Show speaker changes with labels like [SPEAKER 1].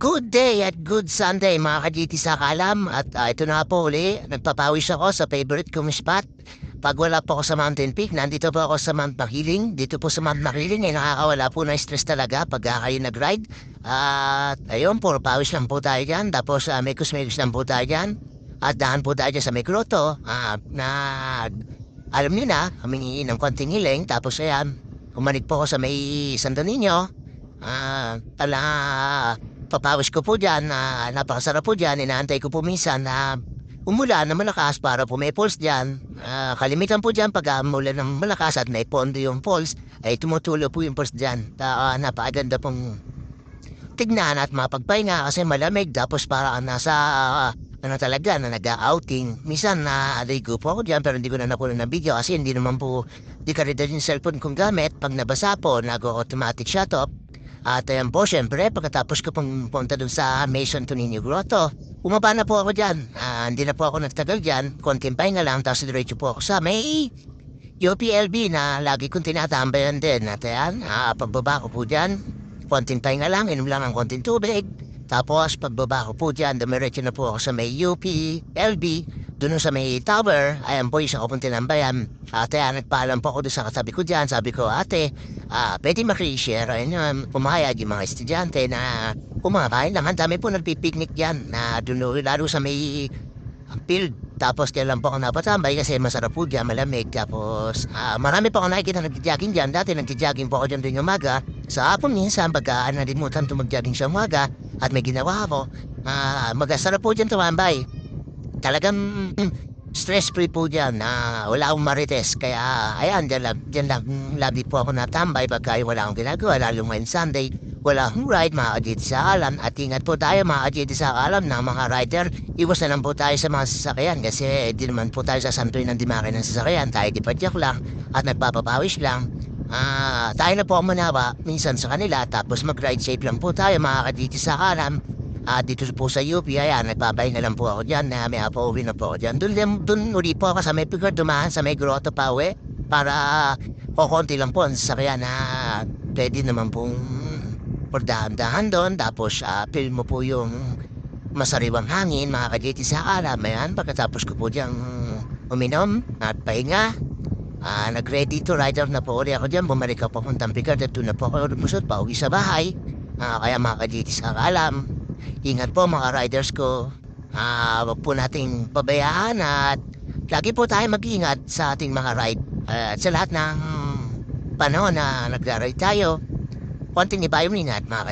[SPEAKER 1] Good day at good Sunday mga ka-GT sa Kalam at ito na po uli, nagpapawis ako sa favorite kong spot. Pag wala po ako sa Mountain Peak, nandito po ako sa Mount Makiling. Dito po sa Mount Makiling ay nakakawala po na stress talaga pag kayo nag-ride. At ayun, puro pawis lang po tayo dyan. Tapos may kusmikos lang po tayo dyan. At dahan po tayo dyan sa may grotto. Alam niyo na, humingi ng konting hiling. Tapos ayan, umanig po ako sa may Santo Niño. Papawis ko po dyan, napakasarap po dyan, inaantay ko po minsan na umulan na malakas para po may falls dyan. Kalimitan po dyan pag umulan ng malakas at may pondo yung falls, ay tumutulo po yung falls dyan. Napakaganda pong tignan at mapagpahinga kasi malamig tapos para nasa ano talaga na nag-outing. Minsan na-aligo po ako dyan pero hindi ko na nakuha ng video kasi hindi naman po di ka rin yung cellphone kong gamit. Pag nabasa po, nag-automatic shut off. At ayan po, syempre, pagkatapos ko pumunta dun sa Mason Tonino Grotto, umaba na po ako dyan. Hindi na po ako nagtagal dyan. Konting pahinga lang, tapos diretso po ako sa may UPLB na lagi kong tinatambayan din. At ayan, pagbaba ko po dyan, konting pahinga lang, inom lang ng konting tubig. Tapos pagbaba ko po dyan, dumiretso na po ako sa may UPLB, doon sa may tower. Ayan po, isa ko pong tinambayan. At ayan, nagpaalam po ako doon sa katabi ko dyan. Sabi ko, ate, pwede makishare. Ayun, pumayag yung mga estudyante na kumakain lang. Ang dami po nagpipiknik dyan na doon lalo sa may field. Tapos kaya lang po ako napatambay kasi masarap po dyan, malamig. Tapos marami po ako nakikita nag-jogging dyan. Dati nag-jogging po ako dyan doon yung umaga. Sa hapon minsan, pagka nalimutan ito mag-jogging sa umaga at may ginawa ako, magasarap po dyan tumambay. Talagang stress-free po dyan na wala akong marites. Kaya ayan, dyan lang lagi po ako natambay pagka wala akong ginagawa. Lalo ngayon Sunday, wala akong ride mga ka-GT sa Kalam. At ingat po tayo mga ka-GT sa Kalam na mga rider. Iwas na lang po tayo sa mga sasakyan kasi di naman po tayo sasantuin ng dimakin ng sasakyan. Tayo dipadyak lang at nagpapapawis lang. Tayo na po ang manawa minsan sa kanila tapos mag-ride safe lang po tayo mga ka-GT sa Kalam. Dito po sa UP, ayan, nagpapahinga lang po ako dyan, may pauwi na po ako dyan. Doon uli po ako sa may pigar, dumahan sa may grotto pa uwi, para konti lang po ang sasakyan na pwede naman pong pordahan-dahan doon. Tapos feel mo po yung masariwang hangin, mga ka-GT sa Kalam. Ayan, pagkatapos ko po dyan uminom at pahinga, nag-ready to rider na po uli ako dyan. Bumalik ako papuntang pigar at doon na po ako lumusot, pauwi sa bahay. Kaya mga ka-GT sa Kalam, ingat po mga riders ko. Wag po nating pabayaan at lagi po tayo mag-ingat sa ating mga ride. At sa lahat ng panahon na nagra-ride tayo, konting iba yung ingat mga